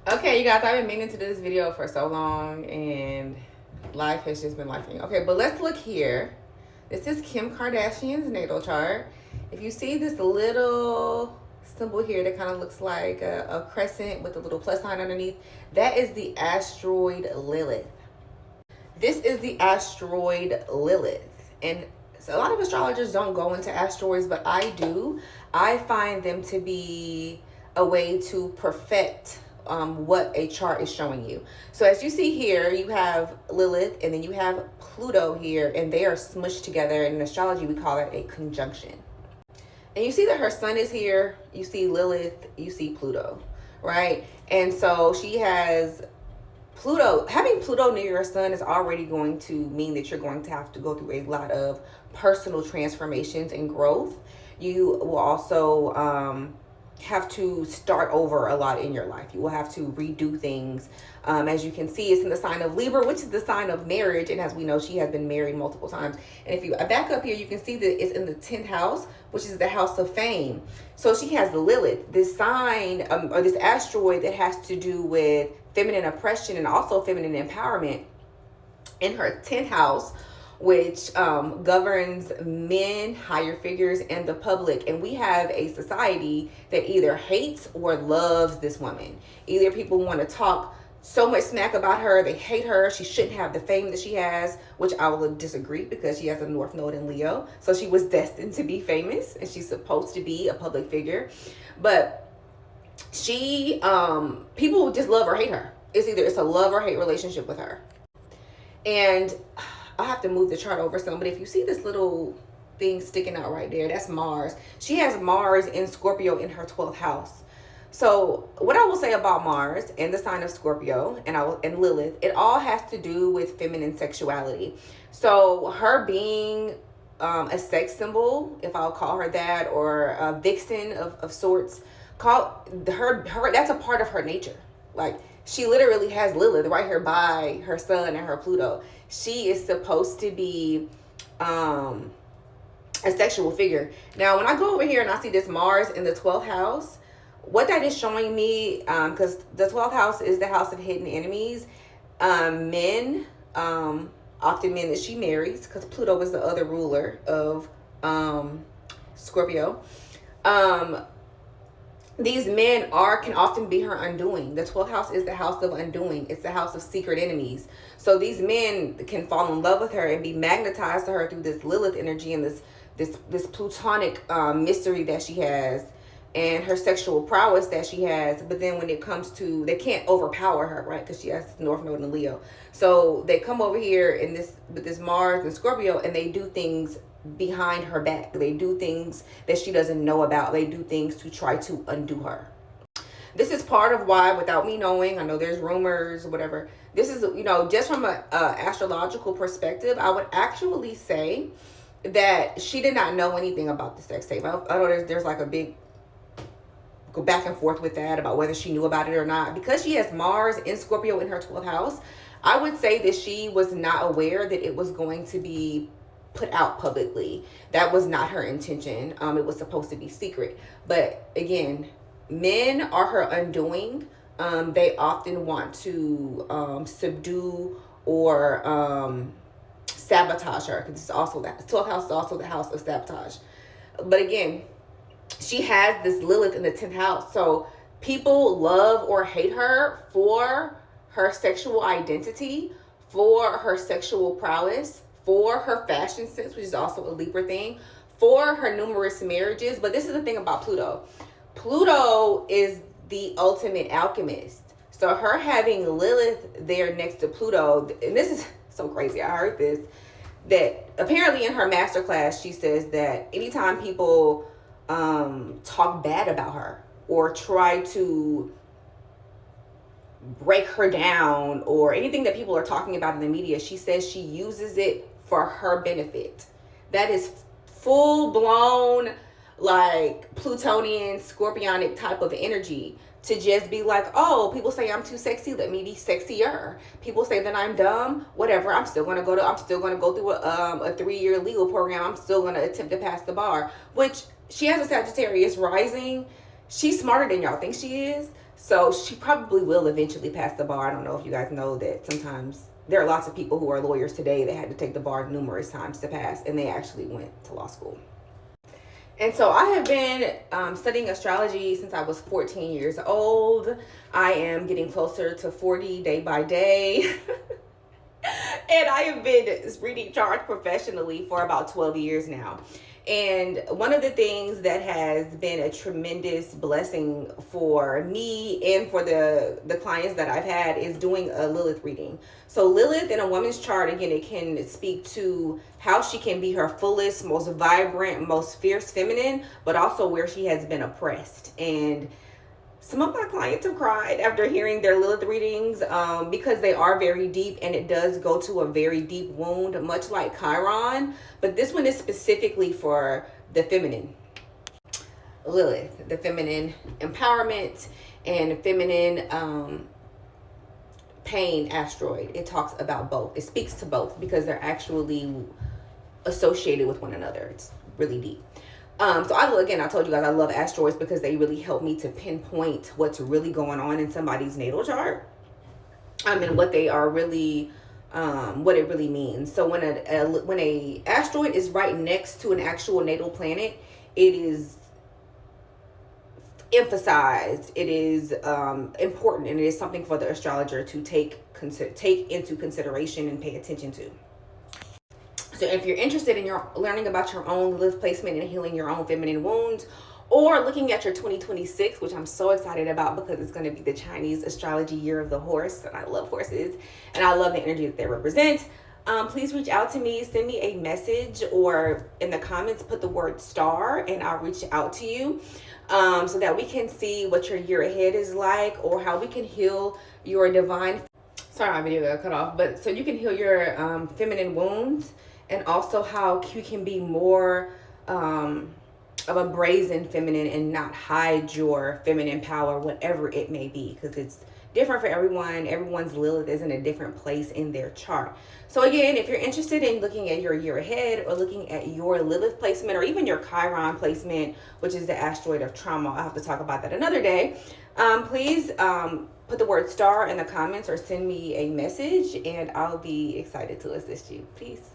Okay, you guys, I've been meaning to do this video for so long and life has just been lifing. Okay, but let's look here. This is Kim Kardashian's natal chart. If you see this little symbol here that kind of looks like a crescent with a little plus sign underneath, that is the asteroid Lilith. This is the asteroid Lilith. And so a lot of astrologers don't go into asteroids, but I do. I find them to be a way to perfect what a chart is showing you. So as you see here, you have Lilith and then you have Pluto here, and they are smushed together. In astrology, we call it a conjunction. And you see that her sun is here, you see Lilith, you see Pluto, right? And so she has Pluto. Having Pluto near your sun is already going to mean that you're going to have to go through a lot of personal transformations and growth. You will also have to start over a lot in your life. You will have to redo things. As you can see, it's in the sign of Libra, which is the sign of marriage. And as we know, she has been married multiple times. And if you back up here, you can see that it's in the 10th house, which is the house of fame. So she has the Lilith, this sign or this asteroid that has to do with feminine oppression and also feminine empowerment in her 10th house, which governs men, higher figures, and the public. And we have a society that either hates or loves this woman. Either people want to talk so much smack about her, they hate her, she shouldn't have the fame that she has, which I will disagree because she has a North Node in Leo. So she was destined to be famous and she's supposed to be a public figure. But she, people just love or hate her. It's a love or hate relationship with her. And I'll have to move the chart over some, but if you see this little thing sticking out right there, that's Mars. She has Mars in Scorpio in her 12th house. So what I will say about Mars and the sign of Scorpio and Lilith, it all has to do with feminine sexuality. So her being a sex symbol, if I'll call her that, or a vixen of sorts, call her that's a part of her nature. Like, she literally has Lilith right here by her sun and her Pluto. She is supposed to be a sexual figure. Now, when I go over here and I see this Mars in the 12th house, what that is showing me, because the 12th house is the house of hidden enemies, men, often men that she marries, because Pluto is the other ruler of Scorpio. These men can often be her undoing. The 12th house is the house of undoing. It's the house of secret enemies. So these men can fall in love with her and be magnetized to her through this Lilith energy and this plutonic mystery that she has and her sexual prowess that she has. But then when it comes to, they can't overpower her, right? Because she has North Node in Leo. So they come over here with this Mars and Scorpio, and they do things behind her back. They do things that she doesn't know about. They do things to try to undo her. This is part of why, without me knowing, I know there's rumors, whatever. This is, just from an astrological perspective, I would actually say that she did not know anything about the sex tape. I know there's like a big go back and forth with that about whether she knew about it or not. Because she has Mars in Scorpio in her 12th house, I would say that she was not aware that it was going to be put out publicly. That was not her intention. It was supposed to be secret. But again, men are her undoing. They often want to subdue or sabotage her, because it's also that 12th house is also the house of sabotage. But again, she has this Lilith in the 10th house. So people love or hate her for her sexual identity, for her sexual prowess, for her fashion sense, which is also a Libra thing, for her numerous marriages. But this is the thing about Pluto. Pluto is the ultimate alchemist. So her having Lilith there next to Pluto, and this is so crazy, I heard this, that apparently in her masterclass, she says that anytime people talk bad about her or try to break her down or anything that people are talking about in the media, she says she uses it for her benefit. That is full blown, like, Plutonian, Scorpionic type of energy, to just be like, oh, people say I'm too sexy, let me be sexier. People say that I'm dumb, whatever, I'm still gonna go through a 3-year legal program. I'm still gonna attempt to pass the bar. Which, she has a Sagittarius rising. She's smarter than y'all think she is. So she probably will eventually pass the bar. I don't know if you guys know that sometimes there are lots of people who are lawyers today that had to take the bar numerous times to pass, and they actually went to law school. And so I have been studying astrology since I was 14 years old. I am getting closer to 40 day by day. And I have been reading charts professionally for about 12 years now. And one of the things that has been a tremendous blessing for me and for the clients that I've had is doing a Lilith reading. So Lilith in a woman's chart, again, it can speak to how she can be her fullest, most vibrant, most fierce feminine, but also where she has been oppressed. And some of my clients have cried after hearing their Lilith readings because they are very deep, and it does go to a very deep wound, much like Chiron. But this one is specifically for the feminine. Lilith, the feminine empowerment and feminine pain asteroid. It talks about both. It speaks to both because they're actually associated with one another. It's really deep. So I told you guys I love asteroids because they really help me to pinpoint what's really going on in somebody's natal chart. And what they are really, what it really means. So when a asteroid is right next to an actual natal planet, it is emphasized. It is important, and it is something for the astrologer to take into consideration and pay attention to. So if you're interested in learning about your own Lilith placement and healing your own feminine wounds, or looking at your 2026, which I'm so excited about because it's going to be the Chinese astrology year of the horse, and I love horses, and I love the energy that they represent, please reach out to me, send me a message, or in the comments, put the word star, and I'll reach out to you so that we can see what your year ahead is like, or how we can heal your divine, sorry, my video got cut off, but so you can heal your feminine wounds. And also how you can be more of a brazen feminine and not hide your feminine power, whatever it may be, because it's different for everyone. Everyone's Lilith is in a different place in their chart. So again, if you're interested in looking at your year ahead, or looking at your Lilith placement, or even your Chiron placement, which is the asteroid of trauma, I'll have to talk about that another day. Please put the word star in the comments or send me a message, and I'll be excited to assist you. Peace.